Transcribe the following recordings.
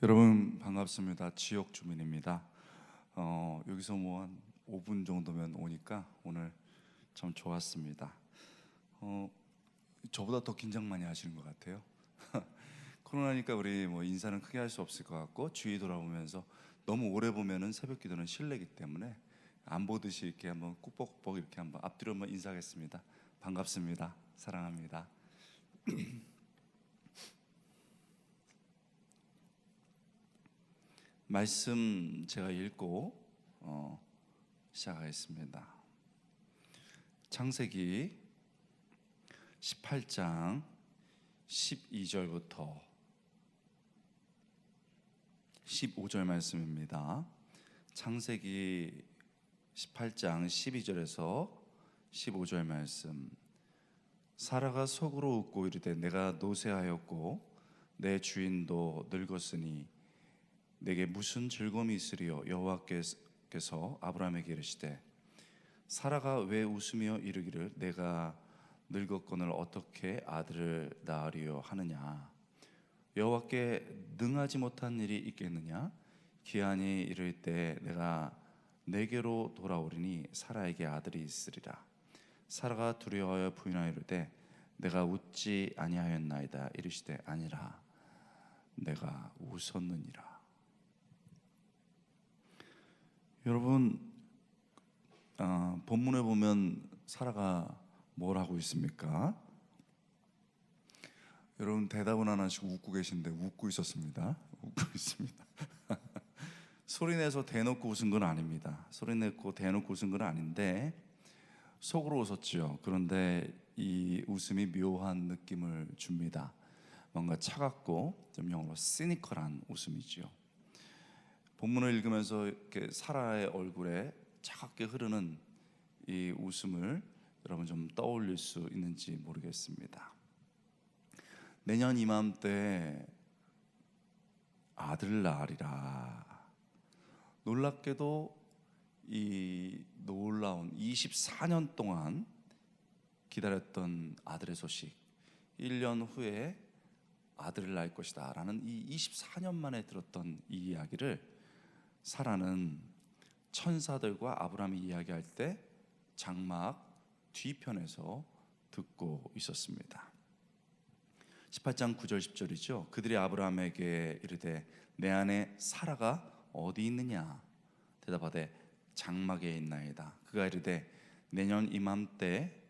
여러분 반갑습니다. 지역 주민입니다. 여기서 뭐 한 5분 정도면 오니까 오늘 참 좋았습니다. 저보다 더 긴장 많이 하시는 것 같아요. 코로나니까 우리 뭐 인사는 크게 할 수 없을 것 같고 주위 돌아보면서 너무 오래 보면은 새벽 기도는 실례기 때문에 안 보듯이 이렇게 한번 꾹뻑꾹뻑 이렇게 한번 앞뒤로 한번 인사하겠습니다. 반갑습니다. 사랑합니다. 말씀 제가 읽고 시작하겠습니다. 창세기 18장 12절부터 15절 말씀입니다. 창세기 18장 12절에서 15절 말씀. 사라가 속으로 웃고 이르되 내가 노쇠하였고 내 주인도 늙었으니 내게 무슨 즐거움이 있으리요. 여호와께서 아브라함에게 이르시되 사라가 왜 웃으며 이르기를 내가 늙었거늘 어떻게 아들을 낳으리요 하느냐. 여호와께 능하지 못한 일이 있겠느냐. 기한이 이를 때 내가 내게로 돌아오리니 사라에게 아들이 있으리라. 사라가 두려워하여 부인하여 이르되 내가 웃지 아니하였나이다. 이르시되 아니라 내가 웃었느니라. 여러분, 본문에 보면 사라가 뭘 하고 있습니까? 여러분 대답은 안 하시고 웃고 계신데 웃고 있었습니다. 웃고 있습니다. 소리내서 대놓고 웃은 건 아닙니다. 소리내고 대놓고 웃은 건 아닌데 속으로 웃었죠. 그런데 이 웃음이 묘한 느낌을 줍니다. 뭔가 차갑고 좀 영어로 시니컬한 웃음이죠. 본문을 읽으면서 이렇게 사라의 얼굴에 차갑게 흐르는 이 웃음을 여러분 좀 떠올릴 수 있는지 모르겠습니다. 내년 이맘때 아들을 낳으리라. 놀랍게도 이 놀라운 24년 동안 기다렸던 아들의 소식, 1년 후에 아들을 낳을 것이다 라는 이 24년 만에 들었던 이 이야기를 사라는 천사들과 아브라함이 이야기할 때 장막 뒤편에서 듣고 있었습니다. 18장 9절 10절이죠. 그들이 아브라함에게 이르되 내 아내 사라가 어디 있느냐. 대답하되 장막에 있나이다. 그가 이르되 내년 이맘때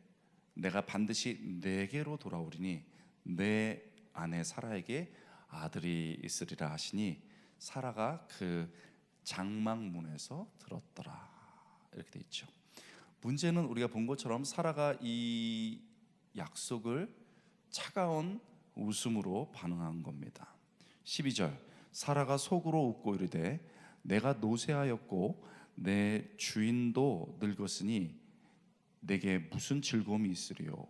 내가 반드시 내게로 돌아오리니 내 아내 사라에게 아들이 있으리라 하시니 사라가 그 장막문에서 들었더라. 이렇게 돼 있죠. 문제는 우리가 본 것처럼 사라가 이 약속을 차가운 웃음으로 반응한 겁니다. 12절 사라가 속으로 웃고 이르되 내가 노쇠하였고 내 주인도 늙었으니 내게 무슨 즐거움이 있으리요.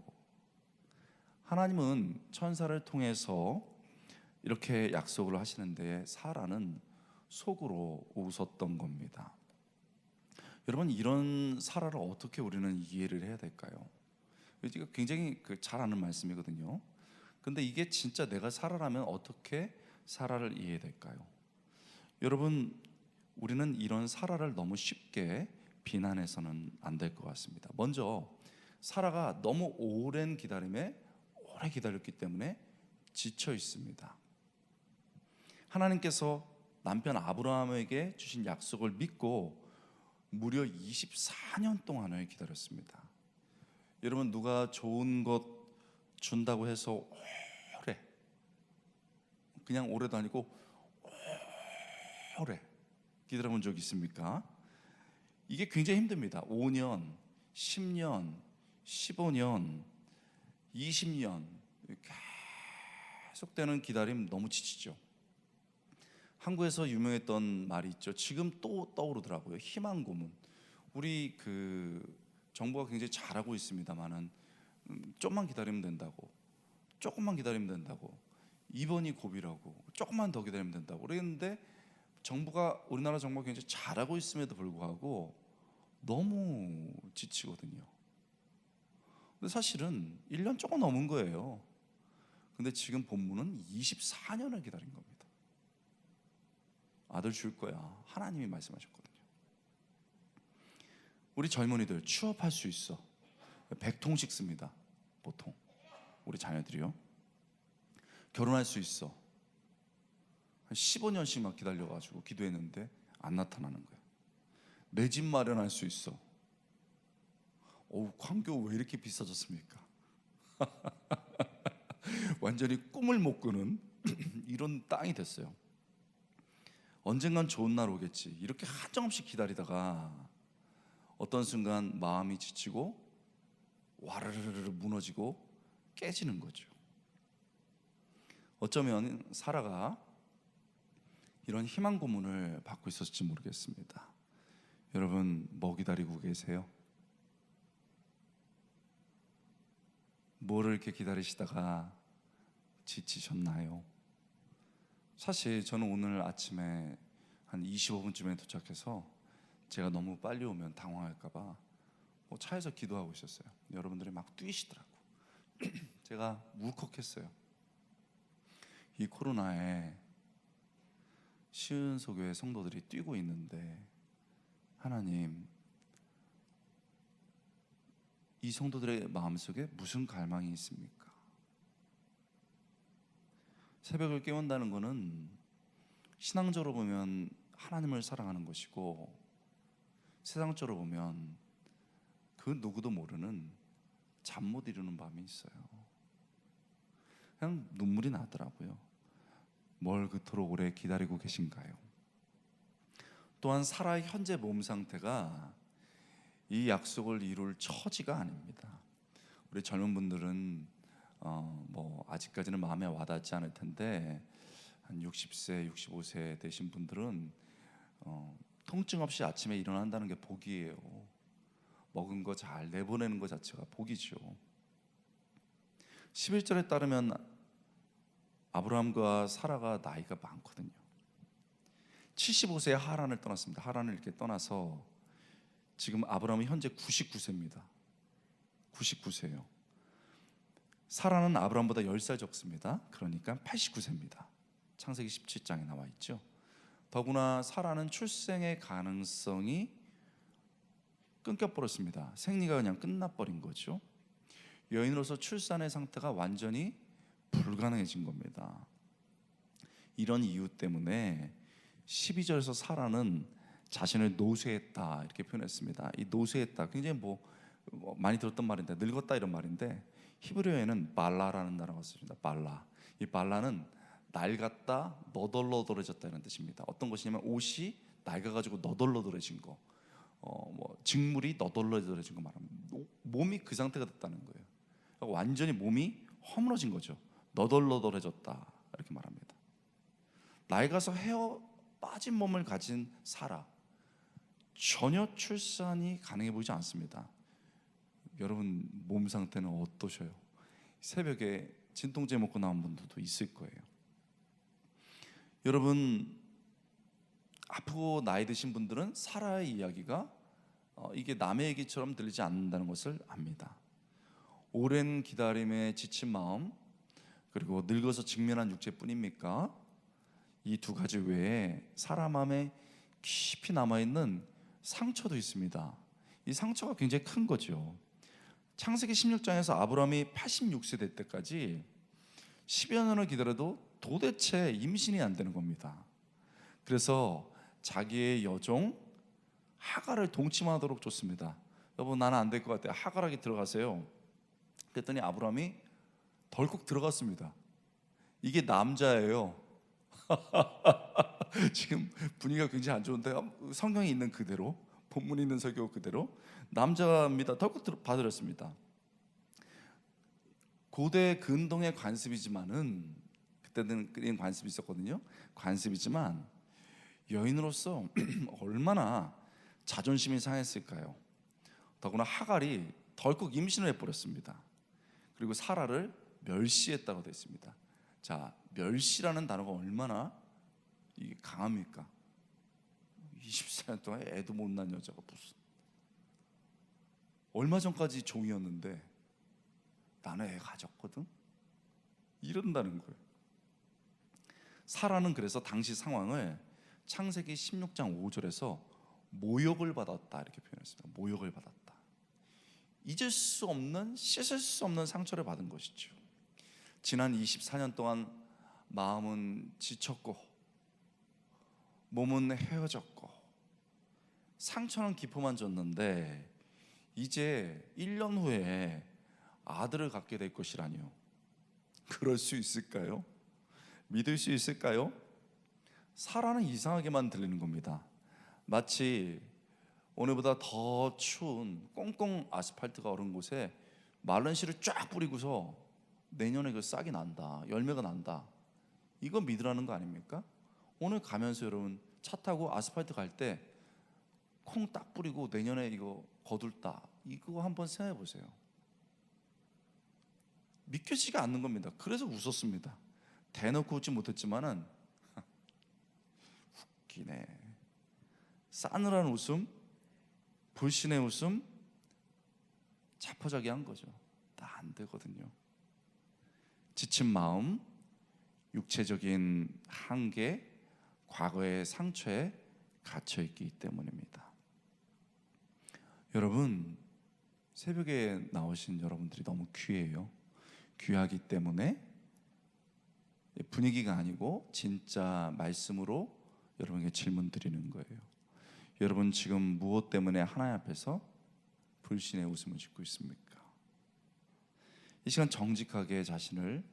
하나님은 천사를 통해서 이렇게 약속을 하시는데 사라는 속으로 웃었던 겁니다. 여러분 이런 사라를 어떻게 우리는 이해를 해야 될까요? 이거 굉장히 잘 아는 말씀이거든요. 근데 이게 진짜 내가 사라라면 어떻게 사라를 이해해야 될까요? 여러분 우리는 이런 사라를 너무 쉽게 비난해서는 안 될 것 같습니다. 먼저 사라가 너무 오랜 기다림에 오래 기다렸기 때문에 지쳐 있습니다. 하나님께서 남편 아브라함에게 주신 약속을 믿고 무려 24년 동안을 기다렸습니다. 여러분 누가 좋은 것 준다고 해서 오래, 그냥 오래도 아니고 오래 기다려본 적 있습니까? 이게 굉장히 힘듭니다. 5년, 10년, 15년, 20년 계속되는 기다림 너무 지치죠. 한국에서 유명했던 말이 있죠. 지금 또 떠오르더라고요. 희망 고문. 우리 정부가 굉장히 잘하고 있습니다만은 조금만 기다리면 된다고, 조금만 기다리면 된다고, 입원이 고비라고, 조금만 더 기다리면 된다고 그랬는데 우리나라 정부가 굉장히 잘하고 있음에도 불구하고 너무 지치거든요. 근데 사실은 1년 조금 넘은 거예요. 근데 지금 본문은 24년을 기다린 겁니다. 아들 줄 거야. 하나님이 말씀하셨거든요. 우리 젊은이들 취업할 수 있어. 100통씩 씁니다. 보통 우리 자녀들이요. 결혼할 수 있어. 한 15년씩 막 기다려가지고 기도했는데 안 나타나는 거야. 내 집 마련할 수 있어. 광교 왜 이렇게 비싸졌습니까? 완전히 꿈을 못 꾸는 이런 땅이 됐어요. 언젠간 좋은 날 오겠지 이렇게 한정없이 기다리다가 어떤 순간 마음이 지치고 와르르르 무너지고 깨지는 거죠. 어쩌면 사라가 이런 희망 고문을 받고 있었을지 모르겠습니다. 여러분 뭐 기다리고 계세요? 뭐를 이렇게 기다리시다가 지치셨나요? 사실 저는 오늘 아침에 한 25분쯤에 도착해서 제가 너무 빨리 오면 당황할까봐 차에서 기도하고 있었어요. 여러분들이 막 뛰시더라고. 제가 울컥했어요. 이 코로나에 시은소교회 성도들이 뛰고 있는데 하나님, 이 성도들의 마음속에 무슨 갈망이 있습니까? 새벽을 깨운다는 것은 신앙적으로 보면 하나님을 사랑하는 것이고, 세상적으로 보면 그 누구도 모르는 잠 못 이루는 밤이 있어요. 그냥 눈물이 나더라고요. 뭘 그토록 오래 기다리고 계신가요? 또한 사라의 현재 몸 상태가 이 약속을 이룰 처지가 아닙니다. 우리 젊은 분들은 아직까지는 마음에 와닿지 않을 텐데 한 60세, 65세 되신 분들은 통증 없이 아침에 일어난다는 게 복이에요. 먹은 거 잘 내보내는 것 자체가 복이죠. 11절에 따르면 아브라함과 사라가 나이가 많거든요. 75세에 하란을 떠났습니다. 하란을 이렇게 떠나서 지금 아브라함은 현재 99세입니다. 99세예요. 사라는 아브라함보다 10살 적습니다. 그러니까 89세입니다. 창세기 17장에 나와 있죠. 더구나 사라는 출생의 가능성이 끊겨버렸습니다. 생리가 그냥 끝나버린 거죠. 여인으로서 출산의 상태가 완전히 불가능해진 겁니다. 이런 이유 때문에 12절에서 사라는 자신을 노쇠했다 이렇게 표현했습니다. 이 노쇠했다 굉장히 많이 들었던 말인데, 늙었다 이런 말인데, 히브리어에는 발라라는 단어가 쓰입니다. 발라. 이 발라는 낡았다, 너덜너덜해졌다 이런 뜻입니다. 어떤 것이냐면 옷이 낡아가지고 너덜너덜해진 거, 직물이 너덜너덜해진 거 말합니다. 몸이 그 상태가 됐다는 거예요. 완전히 몸이 허물어진 거죠. 너덜너덜해졌다 이렇게 말합니다. 낡아서 헤어 빠진 몸을 가진 사라, 전혀 출산이 가능해 보이지 않습니다. 여러분 몸 상태는 어떠셔요? 새벽에 진통제 먹고 나온 분들도 있을 거예요. 여러분 아프고 나이 드신 분들은 사라의 이야기가 이게 남의 얘기처럼 들리지 않는다는 것을 압니다. 오랜 기다림에 지친 마음, 그리고 늙어서 직면한 육체뿐입니까? 이 두 가지 외에 사람 마음에 깊이 남아있는 상처도 있습니다. 이 상처가 굉장히 큰 거죠. 창세기 16장에서 아브라함이 86세 될 때까지 10여 년을 기다려도 도대체 임신이 안 되는 겁니다. 그래서 자기의 여종 하갈을 동침하도록 줬습니다. 여보, 나는 안 될 것 같아요. 하갈에게 들어가세요. 그랬더니 아브라함이 덜컥 들어갔습니다. 이게 남자예요. 지금 분위기가 굉장히 안 좋은데 성경에 있는 그대로, 본문에 있는 설교 그대로 남자입니다. 덜컥 받으렸습니다. 고대 근동의 관습이지만은, 그때는 관습이 있었거든요. 관습이지만 여인으로서 얼마나 자존심이 상했을까요? 더구나 하갈이 덜컥 임신을 해버렸습니다. 그리고 사라를 멸시했다고 되어 있습니다. 자, 멸시라는 단어가 얼마나 이게 강합니까? 24년 동안 애도 못 낳은 여자가 무슨, 얼마 전까지 종이었는데 나는 애 가졌거든? 이런다는 거예요. 사라는 그래서 당시 상황을 창세기 16장 5절에서 모욕을 받았다 이렇게 표현했습니다. 모욕을 받았다. 잊을 수 없는, 씻을 수 없는 상처를 받은 것이죠. 지난 24년 동안 마음은 지쳤고 몸은 헤어졌고 상처는 깊어만 졌는데 이제 1년 후에 아들을 갖게 될 것이라니요. 그럴 수 있을까요? 믿을 수 있을까요? 사라는 이상하게만 들리는 겁니다. 마치 오늘보다 더 추운 꽁꽁 아스팔트가 오른 곳에 마른 씨를 쫙 뿌리고서 내년에 그 싹이 난다, 열매가 난다, 이거 믿으라는 거 아닙니까? 오늘 가면서 여러분 차 타고 아스팔트 갈 때 콩 딱 뿌리고 내년에 이거 거둘다, 이거 한번 생각해 보세요. 믿겨지지가 않는 겁니다. 그래서 웃었습니다. 대놓고 웃지 못했지만은 웃기네. 싸늘한 웃음, 불신의 웃음, 자포자기한 거죠. 다 안 되거든요. 지친 마음, 육체적인 한계, 과거의 상처에 갇혀 있기 때문입니다. 여러분, 새벽에 나오신 여러분들이 너무 귀해요. 귀하기 때문에 분위기가 아니고 진짜 말씀으로 여러분에게 질문 드리는 거예요. 여러분 지금 무엇 때문에 하나님 앞에서 불신의 웃음을 짓고 있습니까? 이 시간 정직하게 자신을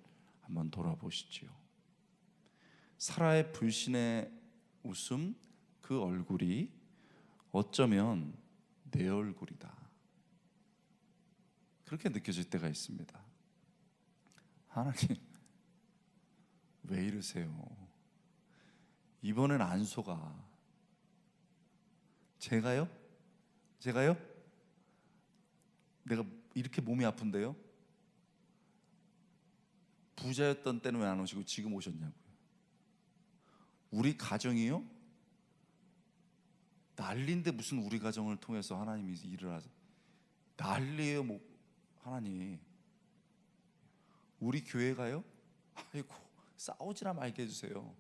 한번 돌아보시지요. 사라의 불신의 웃음, 그 얼굴이 어쩌면 내 얼굴이다, 그렇게 느껴질 때가 있습니다. 하나님, 왜 이러세요? 이번엔 안 속아. 제가요? 내가 이렇게 몸이 아픈데요? 부자였던 때는 왜 안 오시고 지금 오셨냐고요? 우리 가정이요? 난리인데 무슨 우리 가정을 통해서 하나님이 일을 하세요? 난리예요, 뭐 하나님. 우리 교회가요? 아이고, 싸우지나 말게 해주세요.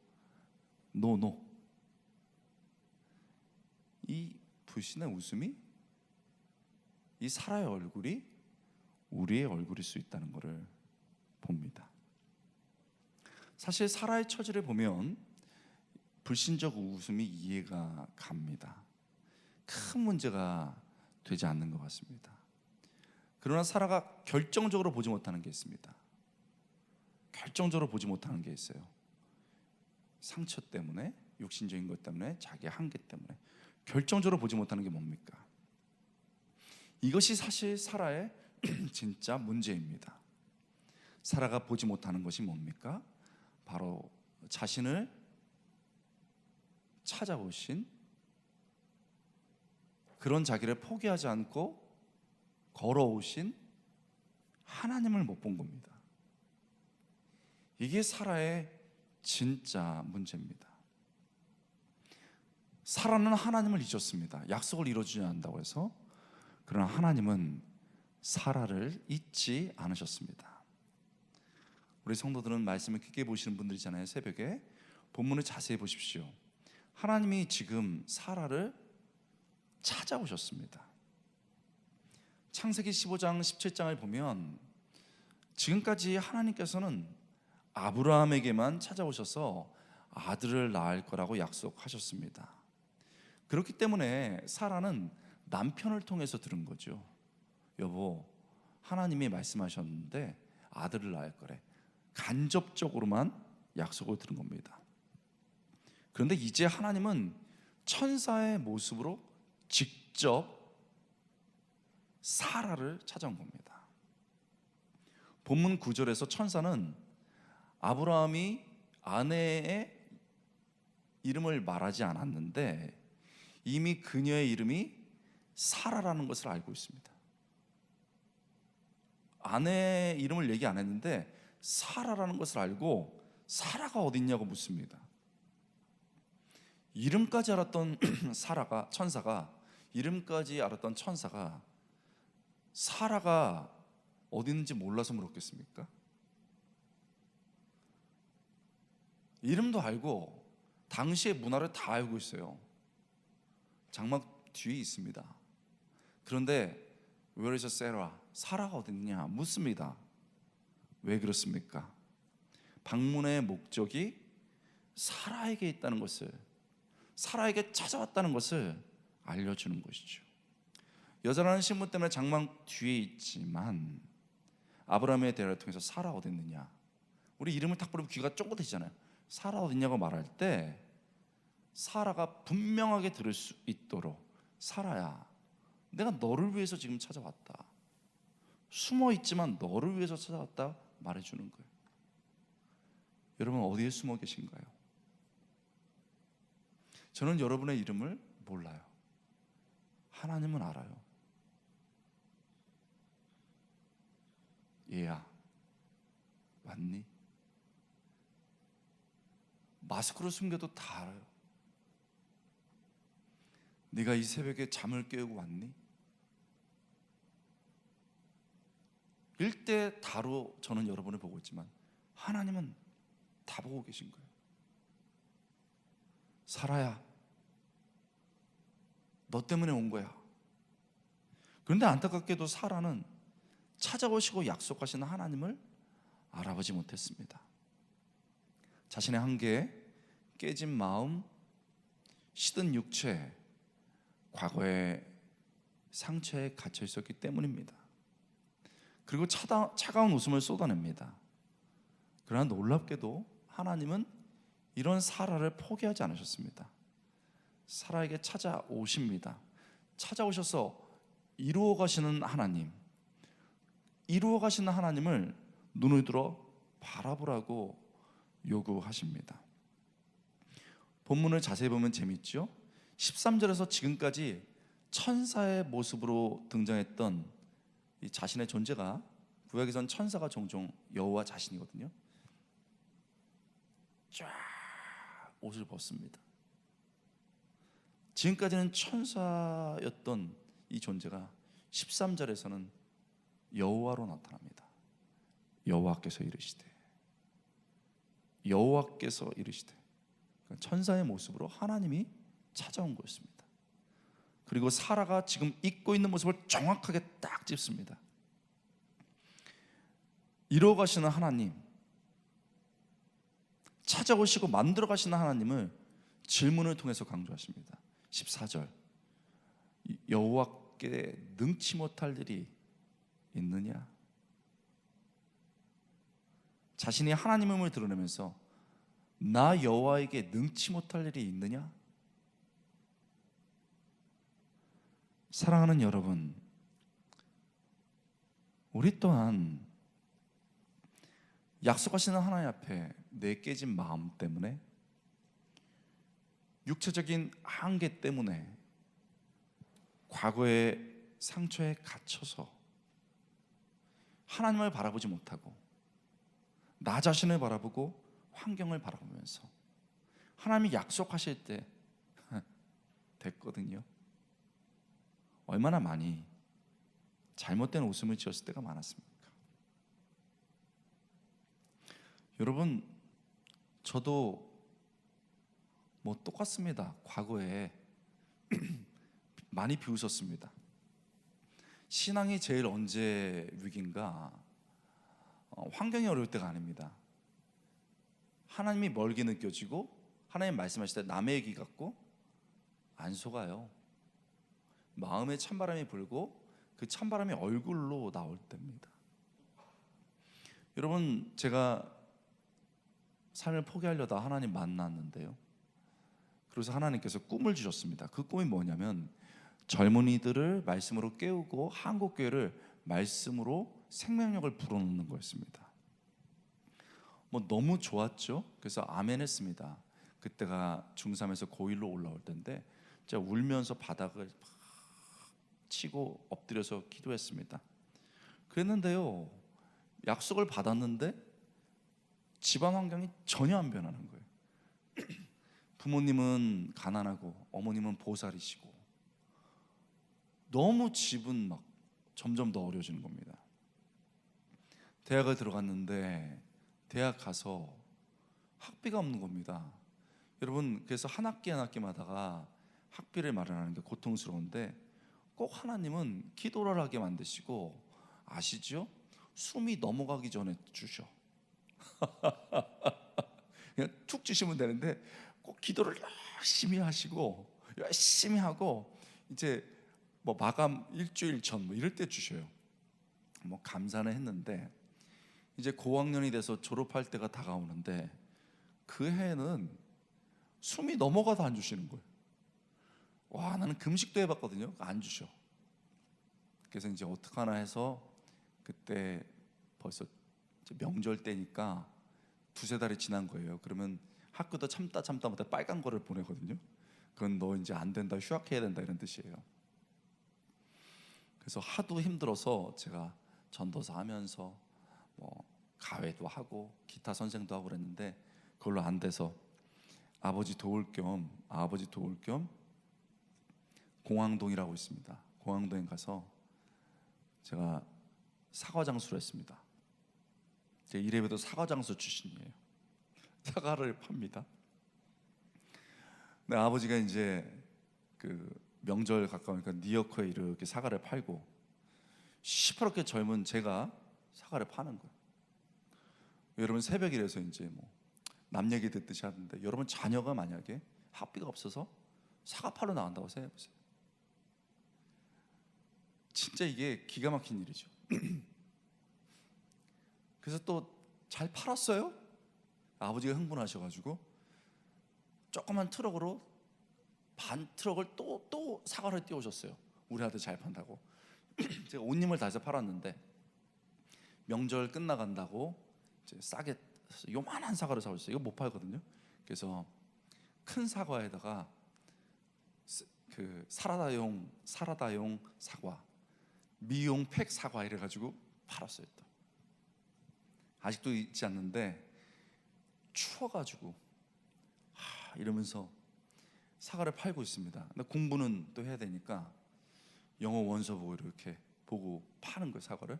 노. 이 불신의 웃음이, 이 사라의 얼굴이 우리의 얼굴일 수 있다는 것을 봅니다. 사실 사라의 처지를 보면 불신적 웃음이 이해가 갑니다. 큰 문제가 되지 않는 것 같습니다. 그러나 사라가 결정적으로 보지 못하는 게 있습니다. 결정적으로 보지 못하는 게 있어요. 상처 때문에, 육신적인 것 때문에, 자기의 한계 때문에 결정적으로 보지 못하는 게 뭡니까? 이것이 사실 사라의 진짜 문제입니다. 사라가 보지 못하는 것이 뭡니까? 바로 자신을 찾아오신, 그런 자기를 포기하지 않고 걸어오신 하나님을 못 본 겁니다. 이게 사라의 진짜 문제입니다. 사라는 하나님을 잊었습니다. 약속을 이루어주지 않는다고 해서. 그러나 하나님은 사라를 잊지 않으셨습니다. 우리 성도들은 말씀을 깊게 보시는 분들이잖아요. 새벽에 본문을 자세히 보십시오. 하나님이 지금 사라를 찾아오셨습니다. 창세기 15장 17장을 보면 지금까지 하나님께서는 아브라함에게만 찾아오셔서 아들을 낳을 거라고 약속하셨습니다. 그렇기 때문에 사라는 남편을 통해서 들은 거죠. 여보, 하나님이 말씀하셨는데 아들을 낳을 거래. 간접적으로만 약속을 들은 겁니다. 그런데 이제 하나님은 천사의 모습으로 직접 사라를 찾아온 겁니다. 본문 9절에서 천사는 아브라함이 아내의 이름을 말하지 않았는데 이미 그녀의 이름이 사라라는 것을 알고 있습니다. 아내의 이름을 얘기 안 했는데 사라라는 것을 알고 사라가 어디 있냐고 묻습니다. 이름까지 알았던 이름까지 알았던 천사가 사라가 어디 있는지 몰라서 물었겠습니까? 이름도 알고 당시의 문화를 다 알고 있어요. 장막 뒤에 있습니다. 그런데 Where is Sarah? 사라가 어디 있냐 묻습니다. 왜 그렇습니까? 방문의 목적이 사라에게 있다는 것을, 사라에게 찾아왔다는 것을 알려주는 것이죠. 여자라는 신분 때문에 장막 뒤에 있지만 아브라함의 대화를 통해서 사라 어디 있느냐, 우리 이름을 딱 부르면 귀가 쫑긋해지잖아요. 사라 어디 있냐고 말할 때 사라가 분명하게 들을 수 있도록, 사라야, 내가 너를 위해서 지금 찾아왔다, 숨어 있지만 너를 위해서 찾아왔다 말해주는 거예요. 여러분 어디에 숨어 계신가요? 저는 여러분의 이름을 몰라요. 하나님은 알아요. 얘야, 왔니? 마스크로 숨겨도 다 알아요. 네가 이 새벽에 잠을 깨우고 왔니? 일대 다로 저는 여러분을 보고 있지만 하나님은 다 보고 계신 거예요. 사라야, 너 때문에 온 거야. 그런데 안타깝게도 사라는 찾아오시고 약속하시는 하나님을 알아보지 못했습니다. 자신의 한계, 깨진 마음, 시든 육체, 과거의 상처에 갇혀 있었기 때문입니다. 그리고 차가운 웃음을 쏟아냅니다. 그러나 놀랍게도 하나님은 이런 사라를 포기하지 않으셨습니다. 사라에게 찾아오십니다. 찾아오셔서 이루어 가시는 하나님, 이루어 가시는 하나님을 눈을 들어 바라보라고 요구하십니다. 본문을 자세히 보면 재밌죠? 13절에서 지금까지 천사의 모습으로 등장했던 이 자신의 존재가, 구약에선 천사가 종종 여호와 자신이거든요. 쫙 옷을 벗습니다. 지금까지는 천사였던 이 존재가 13절에서는 여호와로 나타납니다. 여호와께서 이르시되, 여호와께서 이르시되, 그러니까 천사의 모습으로 하나님이 찾아온 것입니다. 그리고 사라가 지금 입고 있는 모습을 정확하게 딱 짚습니다. 이루어 가시는 하나님, 찾아오시고 만들어 가시는 하나님을 질문을 통해서 강조하십니다. 14절, 여호와께 능치 못할 일이 있느냐? 자신이 하나님임을 드러내면서 나 여호와에게 능치 못할 일이 있느냐? 사랑하는 여러분, 우리 또한 약속하시는 하나님 앞에 내 깨진 마음 때문에, 육체적인 한계 때문에, 과거의 상처에 갇혀서 하나님을 바라보지 못하고 나 자신을 바라보고 환경을 바라보면서 하나님이 약속하실 때 됐거든요. 얼마나 많이 잘못된 웃음을 지었을 때가 많았습니까? 여러분, 저도 뭐 똑같습니다. 과거에 많이 비웃었습니다. 신앙이 제일 언제 위기인가? 환경이 어려울 때가 아닙니다. 하나님이 멀게 느껴지고 하나님 말씀하실 때 남의 얘기 같고 안 속아요. 마음에 찬바람이 불고 그 찬바람이 얼굴로 나올 때입니다. 여러분, 제가 삶을 포기하려다 하나님 만났는데요, 그래서 하나님께서 꿈을 주셨습니다. 그 꿈이 뭐냐면 젊은이들을 말씀으로 깨우고 한국교회를 말씀으로 생명력을 불어넣는 거였습니다. 뭐 너무 좋았죠. 그래서 아멘 했습니다. 그때가 중3에서 고1로 올라올 때인데 제가 울면서 바닥을 치고 엎드려서 기도했습니다. 그랬는데요, 약속을 받았는데 집안 환경이 전혀 안 변하는 거예요. 부모님은 가난하고 어머님은 보살이시고 너무 집은 막 점점 더 어려워지는 겁니다. 대학을 들어갔는데 대학 가서 학비가 없는 겁니다. 여러분, 그래서 한 학기 한 학기마다가 학비를 마련하는 게 고통스러운데 꼭 하나님은 기도를 하게 만드시고, 아시죠? 숨이 넘어가기 전에 주셔. 그냥 툭 주시면 되는데 꼭 기도를 열심히 하시고 열심히 하고, 이제 뭐 마감 일주일 전 뭐 이럴 때 주셔요. 뭐 감사는 했는데 이제 고학년이 돼서 졸업할 때가 다가오는데 그 해는 숨이 넘어가도 안 주시는 거예요. 와, 나는 금식도 해봤거든요. 안 주셔. 그래서 이제 어떡하나 해서 그때 벌써 이제 명절 때니까 두세 달이 지난 거예요. 그러면 학교도 참다 못해 빨간 거를 보내거든요. 그건 너 이제 안 된다, 휴학해야 된다, 이런 뜻이에요. 그래서 하도 힘들어서 제가 전도사 하면서 뭐 가회도 하고 기타 선생도 하고 그랬는데 그걸로 안 돼서 아버지 도울 겸 공항동이라고 있습니다. 공항동에 가서 제가 사과장수를 했습니다. 제 이래봬도 사과장수 출신이에요. 사과를 팝니다. 근데 아버지가 이제 그 명절 가까우니까 뉴요크에 이렇게 사과를 팔고 시퍼렇게 젊은 제가 사과를 파는 거예요. 여러분, 새벽이라서 이제 뭐 남 얘기 듣듯이 하는데, 여러분 자녀가 만약에 학비가 없어서 사과 팔러 나간다고 생각해보세요. 진짜 이게 기가 막힌 일이죠. 그래서 또 잘 팔았어요. 아버지가 흥분하셔가지고 조그만 트럭으로 반 트럭을 또 사과를 띄워줬어요. 우리 아들 잘 판다고. 제가 온 힘을 다해서 팔았는데 명절 끝나간다고 이제 싸게 요만한 사과를 사왔어요. 이거 못 팔거든요. 그래서 큰 사과에다가 그 사라다용 사과, 미용 팩 사과 이래가지고 팔았어요. 또 아직도 잊지 않는데 추워가지고 이러면서 사과를 팔고 있습니다. 근데 공부는 또 해야 되니까 영어 원서 보고 이렇게 보고 파는 거예요. 사과를.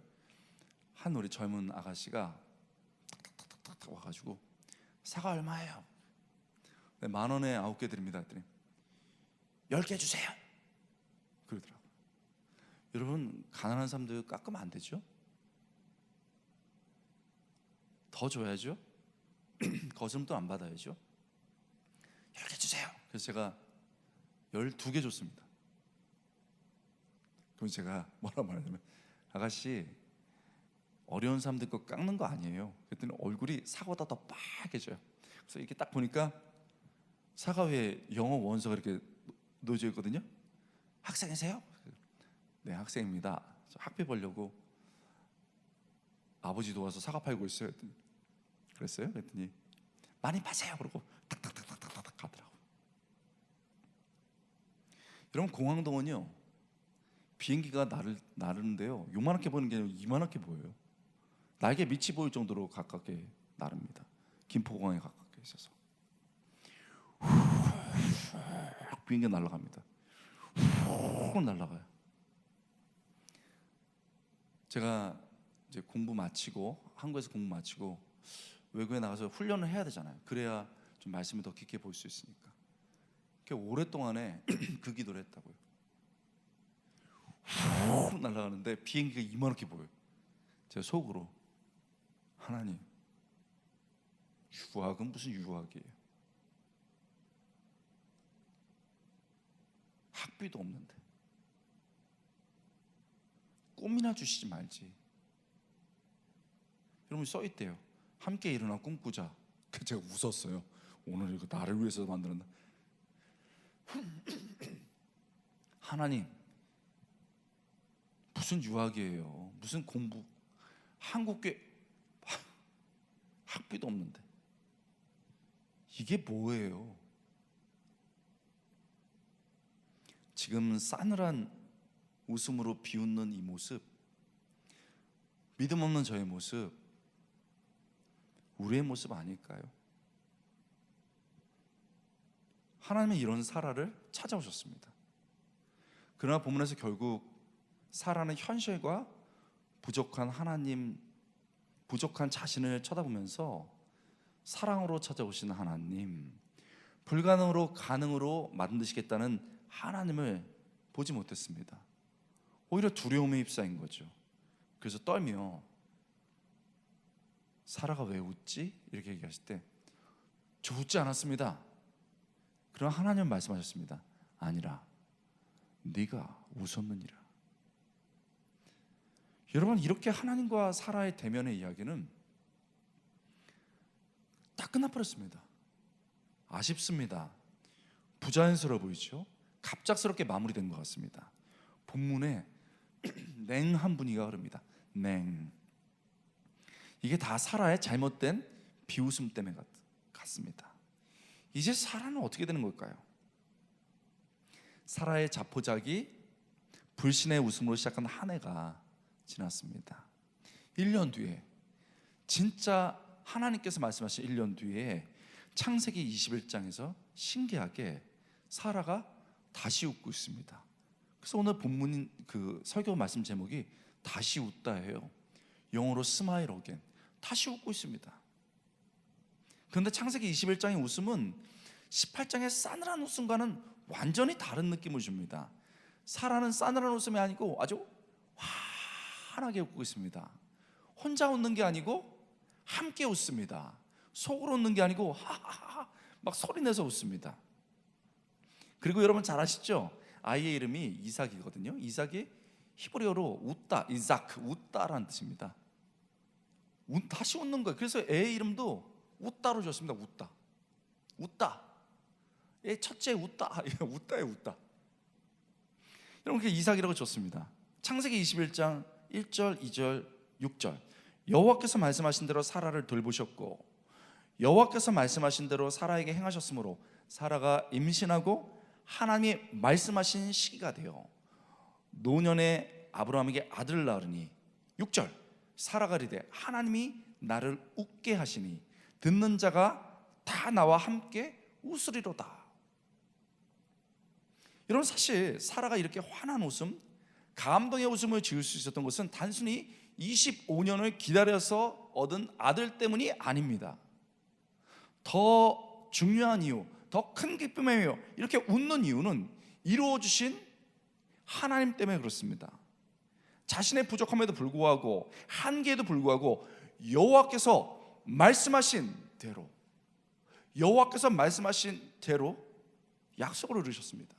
한 우리 젊은 아가씨가 탁탁탁탁 와가지고 사과 얼마예요? 10,000원에 9개 드립니다 했더니 10개 주세요 그러더라고요. 여러분, 가난한 사람들 깎으면 안 되죠? 더 줘야죠. 거스름도 안 받아야죠. 10개 주세요. 그래서 제가 12개 줬습니다. 그럼 제가 뭐라 말하냐면, 아가씨 어려운 사람들 거 깎는 거 아니에요. 그랬더니 얼굴이 사과보다 더 빨개져요. 그래서 이렇게 딱 보니까 사과 위에 영어 원서가 이렇게 놓여져 있거든요. 학생이세요? 네, 학생입니다. 저 학비 벌려고 아버지 도와서 사과 팔고 있어요. 그랬어요? 그랬더니 많이 파세요. 그러고 탁탁탁탁탁탁 가더라고요. 여러분, 공항동은요 비행기가 나르는데요 요만하게 보이는 게 아니라 이만하게 보여요. 날개 밑이 보일 정도로 가깝게 나릅니다. 김포공항에 가깝게 있어서 비행기가 날아갑니다. 훅 날아가요. 제가 이제 공부 마치고, 한국에서 공부 마치고 외국에 나가서 훈련을 해야 되잖아요. 그래야 좀 말씀을 더 깊게 볼 수 있으니까. 오랫동안에 그 기도를 했다고요. 훅 날아가는데 비행기가 이만하게 보여요. 제가 속으로, 하나님, 유학은 무슨 유학이에요? 학비도 없는데 꿈이나 주시지 말지. 여러분, 써있대요. 함께 일어나 꿈꾸자. 그 제가 웃었어요. 오늘 이거 나를 위해서 만들었나. 하나님, 무슨 유학이에요? 무슨 공부? 한국계 학비도 없는데 이게 뭐예요? 지금 싸늘한 웃음으로 비웃는 이 모습, 믿음 없는 저의 모습, 우리의 모습 아닐까요? 하나님은 이런 사라를 찾아오셨습니다. 그러나 본문에서 결국 사라는 현실과 부족한 하나님, 부족한 자신을 쳐다보면서 사랑으로 찾아오신 하나님, 불가능으로 가능으로 만드시겠다는 하나님을 보지 못했습니다. 오히려 두려움에 휩싸인 거죠. 그래서 떨며 사라가 왜 웃지? 이렇게 얘기하실 때 저 웃지 않았습니다. 그럼 하나님은 말씀하셨습니다. 아니라 네가 웃었느니라. 여러분, 이렇게 하나님과 사라의 대면의 이야기는 딱 끝나버렸습니다. 아쉽습니다. 부자연스러워 보이죠? 갑작스럽게 마무리된 것 같습니다. 본문에 냉한 분위기가 흐릅니다. 냉. 이게 다 사라의 잘못된 비웃음 때문에 같습니다. 이제 사라는 어떻게 되는 걸까요? 사라의 자포자기, 불신의 웃음으로 시작한 한 해가 지났습니다. 1년 뒤에, 진짜 하나님께서 말씀하신 1년 뒤에 창세기 21장에서 신기하게 사라가 다시 웃고 있습니다. 그래서 오늘 본문 그 설교 말씀 제목이 다시 웃다예요. 영어로 스마일 어겐. 다시 웃고 있습니다. 그런데 창세기 21장의 웃음은 18장의 싸늘한 웃음과는 완전히 다른 느낌을 줍니다. 사라는 싸늘한 웃음이 아니고 아주 환하게 웃고 있습니다. 혼자 웃는 게 아니고 함께 웃습니다. 속으로 웃는 게 아니고 하하하 막 소리내서 웃습니다. 그리고 여러분 잘 아시죠? 아이의 이름이 이삭이거든요. 이삭이 히브리어로 웃다, 이삭, 웃다라는 뜻입니다. 다시 웃는 거예요. 그래서 애의 이름도 웃다로 줬습니다. 웃다, 웃다. 애 첫째 웃다, 웃다예요, 웃다. 여러분, 그 이삭이라고 줬습니다. 창세기 21장 1절, 2절, 6절. 여호와께서 말씀하신 대로 사라를 돌보셨고 여호와께서 말씀하신 대로 사라에게 행하셨으므로 사라가 임신하고 하나님이 말씀하신 시기가 되어 노년에 아브라함에게 아들을 낳으니 6절. 사라가 이르되 하나님이 나를 웃게 하시니 듣는 자가 다 나와 함께 웃으리로다. 여러분, 사실 사라가 이렇게 환한 웃음, 감동의 웃음을 지을 수 있었던 것은 단순히 25년을 기다려서 얻은 아들 때문이 아닙니다. 더 중요한 이유, 더 큰 기쁨의 이유, 이렇게 웃는 이유는 이루어주신 하나님 때문에 그렇습니다. 자신의 부족함에도 불구하고 한계에도 불구하고 여호와께서 말씀하신 대로, 여호와께서 말씀하신 대로 약속을 이루셨습니다.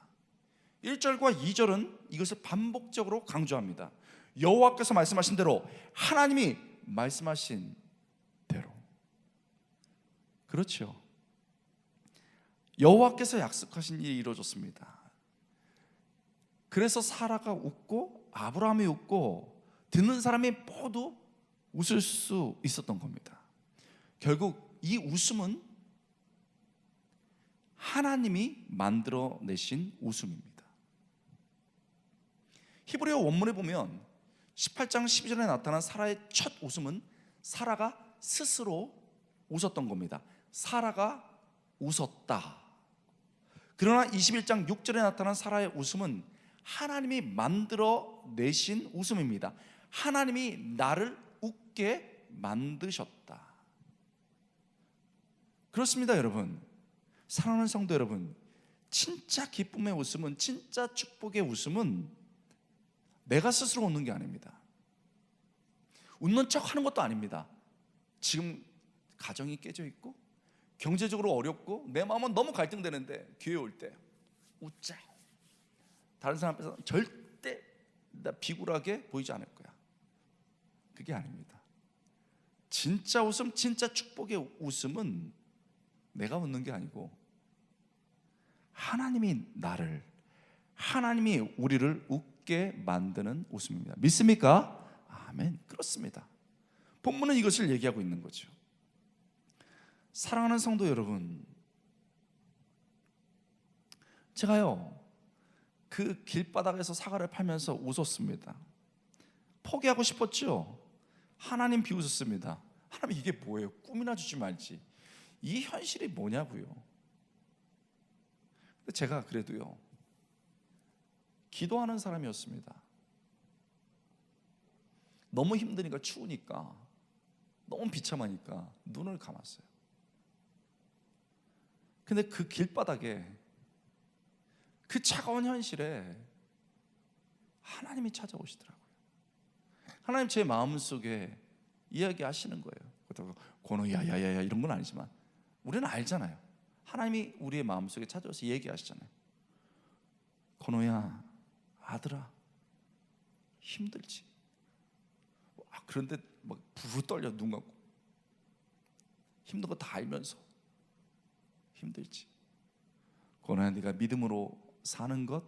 1절과 2절은 이것을 반복적으로 강조합니다. 여호와께서 말씀하신 대로, 하나님이 말씀하신 대로. 그렇죠. 여호와께서 약속하신 일이 이루어졌습니다. 그래서 사라가 웃고 아브라함이 웃고 듣는 사람이 모두 웃을 수 있었던 겁니다. 결국 이 웃음은 하나님이 만들어내신 웃음입니다. 히브리어 원문에 보면 18장 12절에 나타난 사라의 첫 웃음은 사라가 스스로 웃었던 겁니다. 사라가 웃었다. 그러나 21장 6절에 나타난 사라의 웃음은 하나님이 만들어내신 웃음입니다. 하나님이 나를 웃게 만드셨다. 그렇습니다, 여러분. 사랑하는 성도 여러분, 진짜 기쁨의 웃음은, 진짜 축복의 웃음은 내가 스스로 웃는 게 아닙니다. 웃는 척 하는 것도 아닙니다. 지금 가정이 깨져 있고 경제적으로 어렵고 내 마음은 너무 갈등되는데 기회 올 때 웃자. 다른 사람 앞에서 절대 나 비굴하게 보이지 않을 거야. 그게 아닙니다. 진짜 웃음, 진짜 축복의 웃음은 내가 웃는 게 아니고 하나님이 나를, 하나님이 우리를 웃게 만드는 웃음입니다. 믿습니까? 아멘. 그렇습니다. 본문은 이것을 얘기하고 있는 거죠. 사랑하는 성도 여러분, 제가요 그 길바닥에서 사과를 팔면서 웃었습니다. 포기하고 싶었죠. 하나님 비웃었습니다. 하나님, 이게 뭐예요? 꿈이나 주지 말지. 이 현실이 뭐냐고요. 근데 제가 그래도요 기도하는 사람이었습니다. 너무 힘드니까, 추우니까, 너무 비참하니까 눈을 감았어요. 근데 그 길바닥에, 그 차가운 현실에 하나님이 찾아오시더라고요. 하나님 제 마음속에 이야기하시는 거예요. 그렇다고 권호야 야야야 이런 건 아니지만 우리는 알잖아요. 하나님이 우리의 마음속에 찾아와서 얘기하시잖아요. 권호야, 아들아, 힘들지. 그런데 막 부르르 떨려, 눈 감고. 힘든 거 다 알면서 힘들지. 권호야, 네가 믿음으로 사는 것,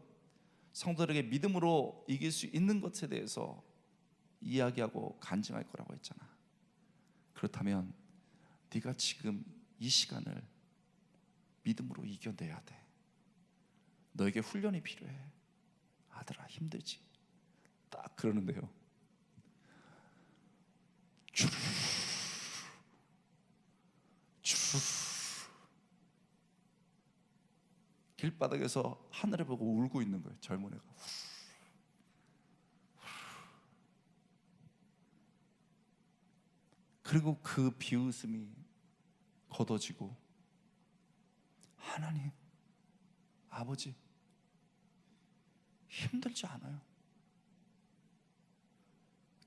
성도들에게 믿음으로 이길 수 있는 것에 대해서 이야기하고 간증할 거라고 했잖아. 그렇다면 네가 지금 이 시간을 믿음으로 이겨내야 돼. 너에게 훈련이 필요해. 아들아, 힘들지. 딱 그러는데요, 주르르 길바닥에서 하늘을 보고 울고 있는 거예요. 젊은 애가. 그리고 그 비웃음이 걷어지고, 하나님, 아버지, 힘들지 않아요.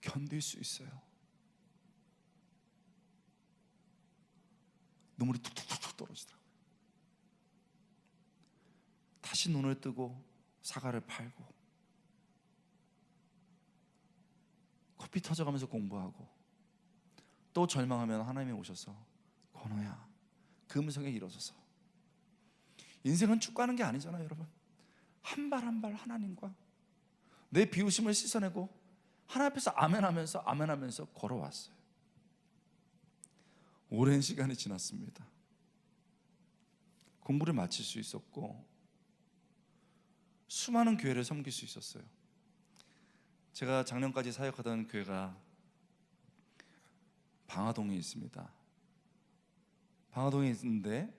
견딜 수 있어요. 눈물이 툭툭툭 떨어지더라고요. 다시 눈을 뜨고 사과를 팔고 코피 터져가면서 공부하고, 또 절망하면 하나님이 오셔서 권호야, 금성에 일어서서. 인생은 쭉 가는 게 아니잖아요, 여러분. 한 발 한 발 하나님과 내 비웃음을 씻어내고 하나님 앞에서 아멘하면서 아멘하면서 걸어왔어요. 오랜 시간이 지났습니다. 공부를 마칠 수 있었고 수많은 교회를 섬길 수 있었어요. 제가 작년까지 사역하던 교회가 방화동에 있습니다. 방화동에 있는데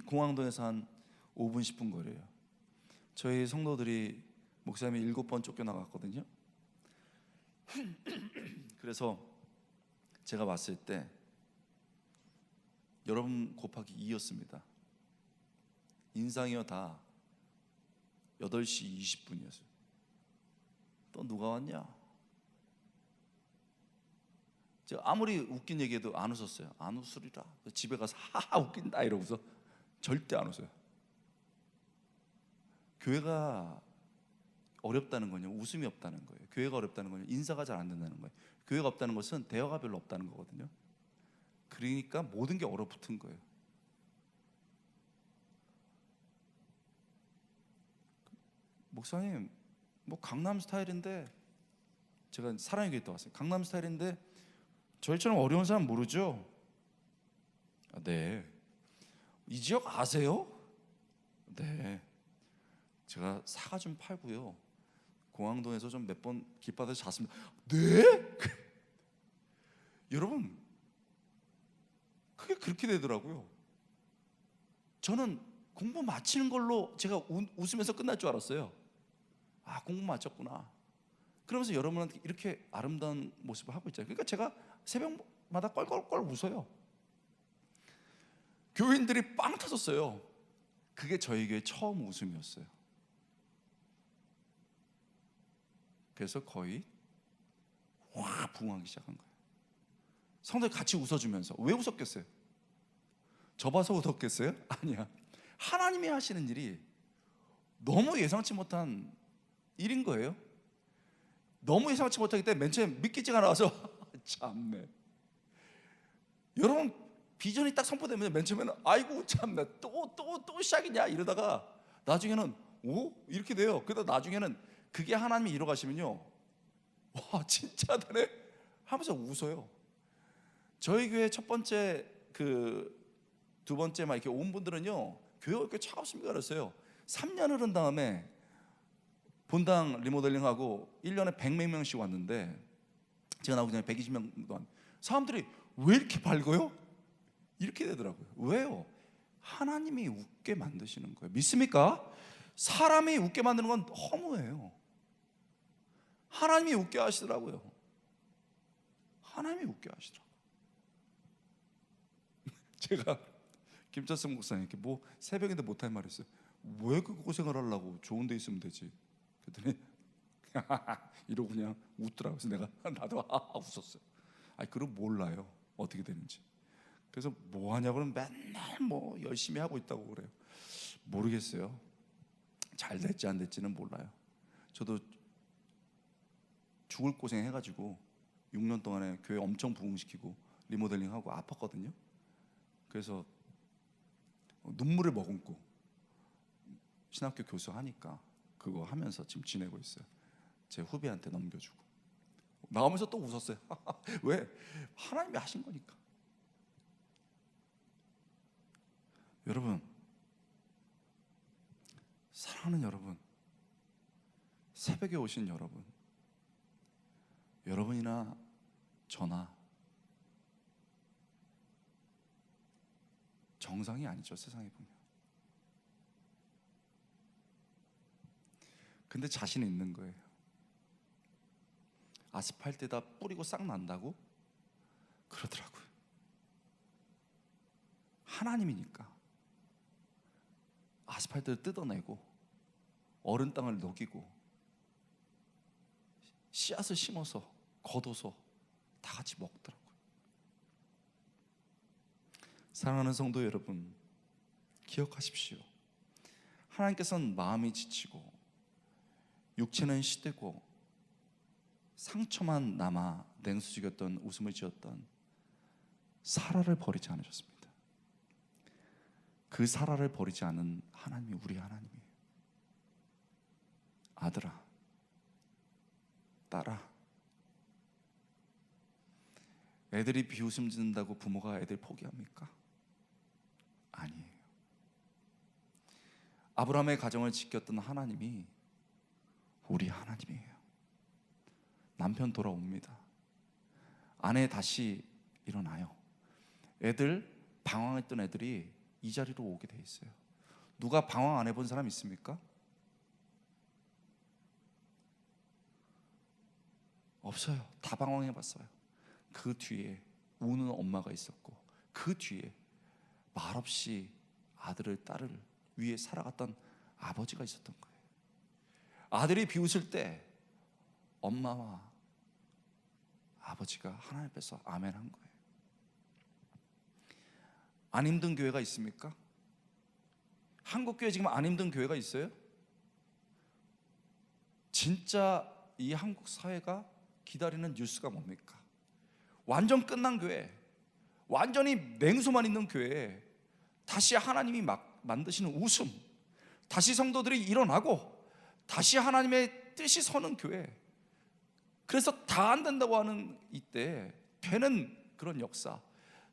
공항동에서 한 5분 10분 거리예요. 저희 성도들이 목사님이 7번 쫓겨나갔거든요. 그래서 제가 왔을 때 여러분 곱하기 2였습니다. 인상이요 다 8시 20분이었어요. 또 누가 왔냐? 제가 아무리 웃긴 얘기해도 안 웃었어요. 안 웃으리라. 집에 가서 하하 웃긴다 이러고서 절대 안 웃어요. 교회가 어렵다는 건요, 웃음이 없다는 거예요. 교회가 어렵다는 건요, 인사가 잘 안 된다는 거예요. 교회가 없다는 것은 대화가 별로 없다는 거거든요. 그러니까 모든 게 얼어붙은 거예요. 목사님, 뭐 강남 스타일인데, 제가 사랑의 교회 또 왔어요. 강남 스타일인데 저희처럼 어려운 사람 모르죠? 아, 네. 이 지역 아세요? 네. 제가 사과 좀 팔고요, 공항동에서 좀 몇 번 길바닥에서 잤습니다. 네? 여러분, 그게 그렇게 되더라고요. 저는 공부 마치는 걸로 제가 웃으면서 끝날 줄 알았어요. 아, 공부 마쳤구나. 그러면서 여러분한테 이렇게 아름다운 모습을 하고 있잖아요. 그러니까 제가 새벽마다 껄껄껄 웃어요. 교인들이 빵 터졌어요. 그게 저희 교회 처음 웃음이었어요. 그래서 거의 확 부흥하기 시작한 거예요. 성도들 같이 웃어주면서. 왜 웃었겠어요? 저 봐서 웃었겠어요? 아니야. 하나님이 하시는 일이 너무 예상치 못한 일인 거예요. 너무 예상치 못하기 때문에 맨 처음에 믿기지가 않아서 참네. 여러분, 비전이 딱 선포되면 맨 처음에는 아이고 참네, 또 시작이냐 이러다가 나중에는 오? 이렇게 돼요. 그러다 나중에는 그게 하나님이 이뤄가시면요, 와 진짜 되네 하면서 웃어요. 저희 교회 첫 번째 두 번째 막 이렇게 온 분들은요, 교회가 이렇게 차갑습니까 그랬어요. 3년 흐른 다음에 본당 리모델링하고 1년에 100몇 명씩 왔는데, 제가 나오기 전에 120명도 안. 사람들이 왜 이렇게 밝아요? 이렇게 되더라고요. 왜요? 하나님이 웃게 만드시는 거예요. 믿습니까? 사람이 웃게 만드는 건 허무해요. 하나님이 웃게 하시더라고요. 하나님이 웃게 하시더라고요. 제가 김철성 목사님 이렇게 뭐 새벽인데 못할 말이 있어요. 왜 그 고생을 하려고 좋은 데 있으면 되지. 그랬더니 이러고 그냥 웃더라고요. 그래서 내가 나도 웃었어요. 아니 그럼 몰라요 어떻게 되는지. 그래서 뭐 하냐고는 맨날 뭐 열심히 하고 있다고 그래요. 모르겠어요. 잘 됐지 안 됐지는 몰라요. 저도 죽을 고생 해가지고 6년 동안에 교회 엄청 부흥시키고 리모델링하고 아팠거든요. 그래서 눈물을 머금고 신학교 교수 하니까 그거 하면서 지금 지내고 있어요. 제 후배한테 넘겨주고 나오면서 또 웃었어요. 왜? 하나님이 하신 거니까. 여러분, 사랑하는 여러분, 새벽에 오신 여러분, 여러분이나 저나 정상이 아니죠, 세상에 보면. 근데 자신 있는 거예요. 아스팔트에다 뿌리고 싹 난다고? 그러더라고요. 하나님이니까 아스팔트를 뜯어내고 어른 땅을 녹이고 씨앗을 심어서 걷어서 다 같이 먹더라고요. 사랑하는 성도 여러분, 기억하십시오. 하나님께서는 마음이 지치고 육체는 시들고 상처만 남아 냉수지겼던 웃음을 지었던 사라를 버리지 않으셨습니다. 그 사라를 버리지 않은 하나님이 우리 하나님이에요. 아들아, 딸아, 애들이 비웃음 짓는다고 부모가 애들 포기합니까? 아니에요. 아브라함의 가정을 지켰던 하나님이 우리 하나님이에요. 남편 돌아옵니다. 아내 다시 일어나요. 애들, 방황했던 애들이 이 자리로 오게 돼 있어요. 누가 방황 안 해본 사람 있습니까? 없어요. 다 방황해봤어요. 그 뒤에 우는 엄마가 있었고, 그 뒤에 말없이 아들을 딸을 위해 살아갔던 아버지가 있었던 거예요. 아들이 비웃을 때 엄마와 아버지가 하나님 앞에서 아멘 한 거예요. 안 힘든 교회가 있습니까? 한국 교회 지금 안 힘든 교회가 있어요? 진짜 이 한국 사회가 기다리는 뉴스가 뭡니까? 완전 끝난 교회, 완전히 냉소만 있는 교회에 다시 하나님이 만드시는 웃음, 다시 성도들이 일어나고 다시 하나님의 뜻이 서는 교회. 그래서 다 안 된다고 하는 이때 되는 그런 역사,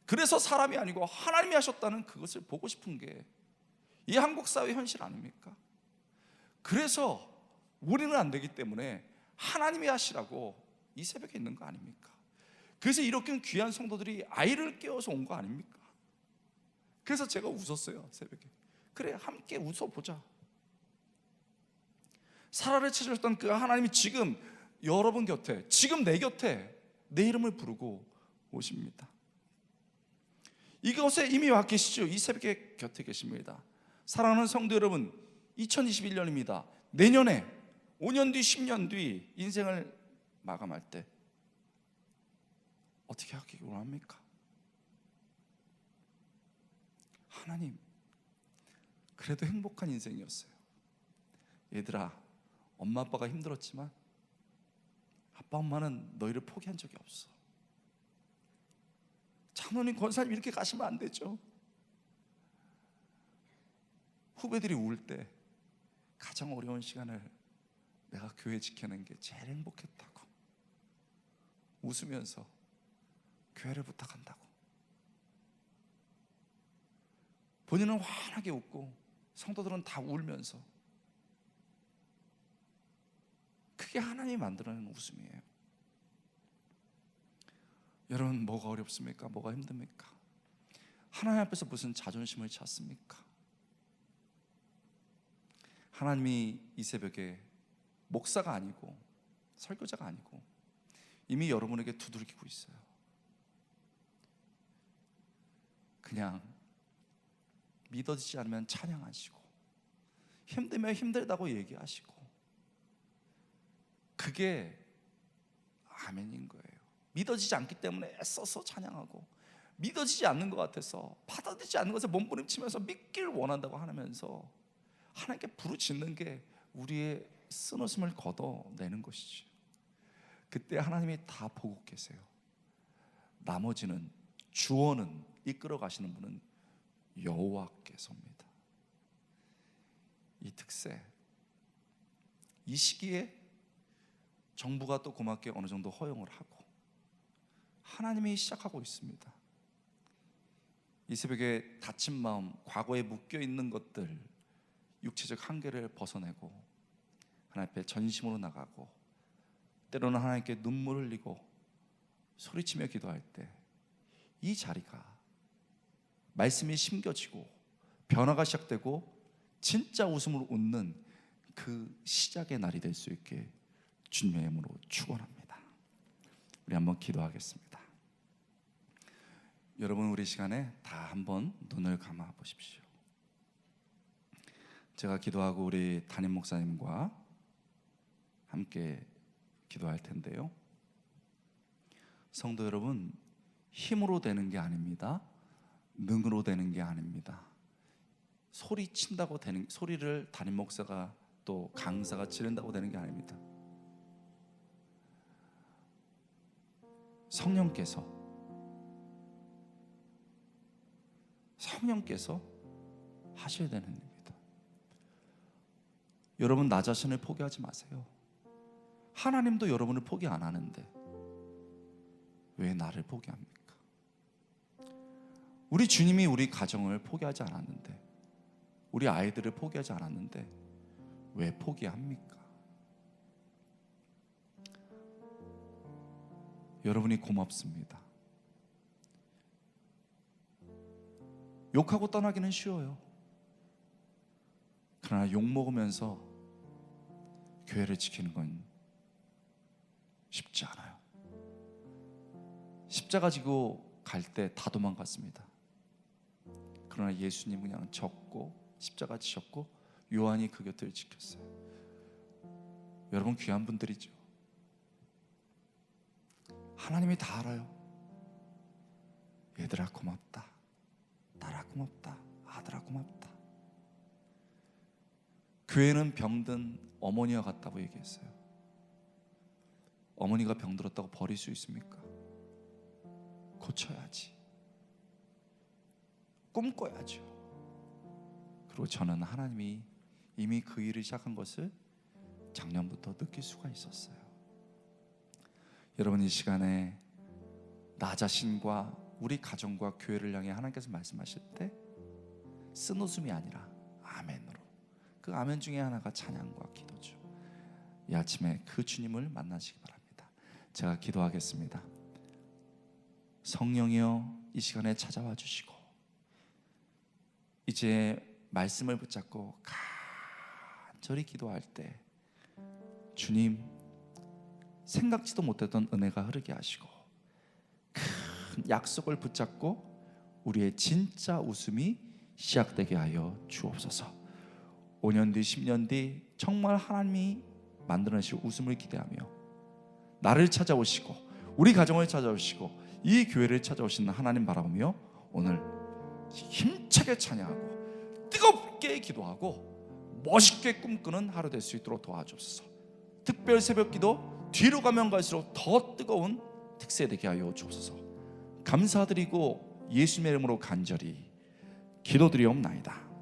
그래서 사람이 아니고 하나님이 하셨다는 그것을 보고 싶은 게 이 한국 사회 현실 아닙니까? 그래서 우리는 안 되기 때문에 하나님이 하시라고 이 새벽에 있는 거 아닙니까? 그래서 이렇게 귀한 성도들이 아이를 깨워서 온 거 아닙니까? 그래서 제가 웃었어요, 새벽에. 그래, 함께 웃어보자. 사라를 찾으셨던 그 하나님이 지금 여러분 곁에, 지금 내 곁에 내 이름을 부르고 오십니다. 이곳에 이미 와 계시죠. 이 새벽에 곁에 계십니다. 사랑하는 성도 여러분, 2021년입니다. 내년에 5년 뒤 10년 뒤 인생을 마감할 때 어떻게 하기를 원합니까? 하나님, 그래도 행복한 인생이었어요. 얘들아, 엄마 아빠가 힘들었지만 아빠 엄마는 너희를 포기한 적이 없어. 장로님, 권사님 이렇게 가시면 안 되죠. 후배들이 울 때 가장 어려운 시간을 내가 교회 지켜낸 게 제일 행복했다고 웃으면서 교회를 부탁한다고. 본인은 환하게 웃고 성도들은 다 울면서. 그게 하나님이 만들어낸 웃음이에요. 여러분, 뭐가 어렵습니까? 뭐가 힘듭니까? 하나님 앞에서 무슨 자존심을 찾습니까? 하나님이 이 새벽에 목사가 아니고 설교자가 아니고 이미 여러분에게 두들기고 있어요. 그냥 믿어지지 않으면 찬양하시고, 힘들면 힘들다고 얘기하시고, 그게 아멘인 거예요. 믿어지지 않기 때문에 애써서 찬양하고, 믿어지지 않는 것 같아서, 받아들이지 않는 것에 몸부림치면서 믿기를 원한다고 하면서 하나님께 부르짖는 게 우리의 쓴웃음을 걷어내는 것이지. 그때 하나님이 다 보고 계세요. 나머지는, 주어는, 이끌어 가시는 분은 여호와께서입니다. 이 특세, 이 시기에 정부가 또 고맙게 어느 정도 허용을 하고 하나님이 시작하고 있습니다. 이 새벽에 다친 마음, 과거에 묶여있는 것들, 육체적 한계를 벗어내고 하나님 앞에 전심으로 나가고, 때로는 하나님께 눈물 흘리고 소리치며 기도할 때 이 자리가 말씀이 심겨지고 변화가 시작되고 진짜 웃음으로 웃는 그 시작의 날이 될 수 있게 주님의 이름으로 축원합니다. 우리 한번 기도하겠습니다. 여러분, 우리 시간에 다 한번 눈을 감아 보십시오. 제가 기도하고 우리 담임 목사님과 함께 기도할 텐데요, 성도 여러분, 힘으로 되는 게 아닙니다. 능으로 되는 게 아닙니다. 소리 친다고 되는, 소리를 담임 목사가 또 강사가 지른다고 되는 게 아닙니다. 성령께서 하셔야 되는 일입니다. 여러분, 나 자신을 포기하지 마세요. 하나님도 여러분을 포기 안 하는데 왜 나를 포기합니까? 우리 주님이 우리 가정을 포기하지 않았는데, 우리 아이들을 포기하지 않았는데 왜 포기합니까? 여러분이 고맙습니다. 욕하고 떠나기는 쉬워요. 그러나 욕 먹으면서 교회를 지키는 건 쉽지 않아요. 십자가 지고 갈 때 다 도망갔습니다. 그러나 예수님은 그냥 졌고 십자가 지셨고 요한이 그 곁을 지켰어요. 여러분, 귀한 분들이죠. 하나님이 다 알아요. 얘들아 고맙다, 딸아 고맙다, 아들아 고맙다. 교회는 병든 어머니와 같다고 얘기했어요. 어머니가 병들었다고 버릴 수 있습니까? 고쳐야지, 꿈꿔야죠. 그리고 저는 하나님이 이미 그 일을 시작한 것을 작년부터 느낄 수가 있었어요. 여러분, 이 시간에 나 자신과 우리 가정과 교회를 향해 하나님께서 말씀하실 때 쓴웃음이 아니라 아멘으로, 그 아멘 중에 하나가 찬양과 기도죠. 이 아침에 그 주님을 만나시기 바랍니다. 제가 기도하겠습니다. 성령이여, 이 시간에 찾아와 주시고 이제 말씀을 붙잡고 간절히 기도할 때 주님, 생각지도 못했던 은혜가 흐르게 하시고 큰 약속을 붙잡고 우리의 진짜 웃음이 시작되게 하여 주옵소서. 5년 뒤 10년 뒤 정말 하나님이 만들어내실 웃음을 기대하며 나를 찾아오시고 우리 가정을 찾아오시고 이 교회를 찾아오시는 하나님 바라보며 오늘 힘차게 찬양하고 뜨겁게 기도하고 멋있게 꿈꾸는 하루 될 수 있도록 도와주옵소서. 특별 새벽기도 뒤로 가면 갈수록 더 뜨거운 특세 되게 하여 주옵소서. 감사드리고 예수님의 이름으로 간절히 기도드리옵나이다.